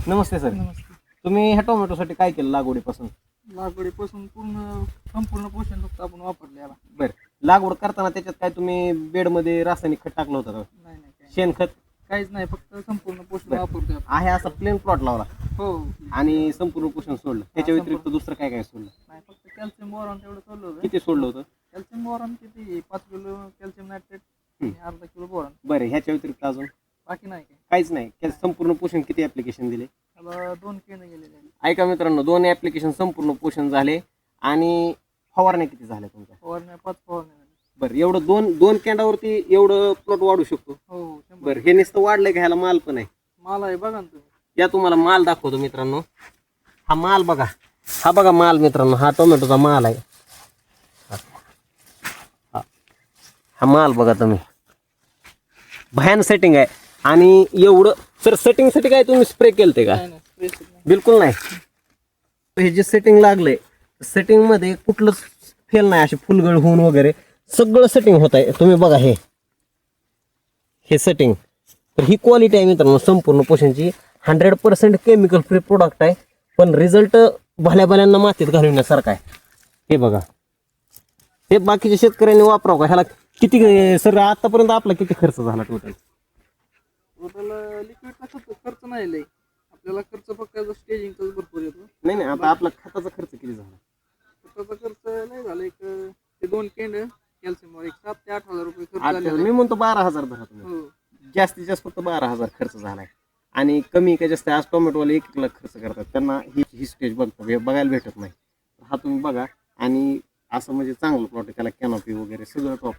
नमस्ते sir. नमस्ते. तुम्ही ह्या टोमॅटोसाठी काय केलं लागवडीपासून? लागवडीपासून संपूर्ण पोषण फक्त आपण वापरले याला. बरं, लागवड करताना त्याच्यात काय तुम्ही बेडमध्ये रासायनिक खत टाकलं होतं का? नाही नाही काही शेणखत काहीच नाही, फक्त संपूर्ण पोषण बरं. वापरतोय आपण. आहे असा प्लेन प्लॉट लावला हो. आणि संपूर्ण पोषण सोडलं, त्याच्या संपूर्ण. व्यतिरिक्त दुसरं काय काय सोडलं? नाही, फक्त कॅल्शियम बोरॉन तेवढं सोडलं होतं. किती सोडलं होतं? कॅल्शियम बोरॉन किती 5 किलो कॅल्शियम नायट्रेट आणि अर्धा किलो बोरॉन. बरं, ह्याच्या व्यतिरिक्त अजून बाकी नाही काही. काहीच नाही. संपूर्ण पोषण किती ऍप्लिकेशन दिले? त्याला 2 केंद्र गेलेले आहेत. ऐका मित्रांनो, 2 ऍप्लिकेशन संपूर्ण पोषण झाले आणि फवारण्या किती झाल्या तुमच्या? फवारण्या 5 फवारण्या झाल्या. बरं, एवढं दोन कॅन्डावरती एवढं प्लॉट वाढू शकतो? हो 100. बरं, हे नुसतं वाढलंय का ह्याला माल पण आहे? माल आहे बघा ना तुम्ही. या तुम्हाला माल दाखवतो मित्रांनो. हा माल बघा, हा बघा माल मित्रांनो, हा टोमॅटोचा माल आहे. हा माल बघा तुम्ही, भयान सेटिंग आहे. आणि एवढं सर सेटिंगसाठी काय तुम्ही स्प्रे केलते का? नाही नाही स्प्रेस नाही. बिलकुल नाही. हे जे सेटिंग लागलंय, सेटिंग मध्ये कुठलंच फेल नाही, असे फुलगळ होऊन वगैरे सगळं सेटिंग होत आहे. तुम्ही बघा हे सेटिंग. तर ही क्वालिटी आहे मित्रांनो संपूर्ण पोषणची. 100% केमिकल फ्री प्रोडक्ट आहे, पण रिझल्ट भल्याभल्यांना मातीत घालवण्यासारखा आहे. हे बघा, हे बाकीच्या शेतकऱ्यांनी वापरावं का? ह्याला किती सर आतापर्यंत आपला किती खर्च झाला टोटल? टोटल लिक्विडचा खर्च नाही लय. आपल्याला खर्च फक्त स्टेजिंगचाच भरपूर येतो. नाही, आता आपला खताचा खर्च किती झाला? खताचा खर्च नाही झाला, ते 2 केंद्र कॅल्शियमवर 7 ते 8 हजार रुपये खर्च झालेला मी आहे. म्हणतो 12,000 धरा तुम्ही. हो. जास्तीत जास्त फक्त 12,000 खर्च झालाय. आणि कमी काय जास्त आज टोमॅटोवाले 1 लाख खर्च करतात, त्यांना ही स्टेज बघायला भेटत नाही. हा तुम्ही बघा. आणि असं म्हणजे चांगलं प्लॉट आहे, त्याला कॅनॉपी वगैरे सगळं टॉप.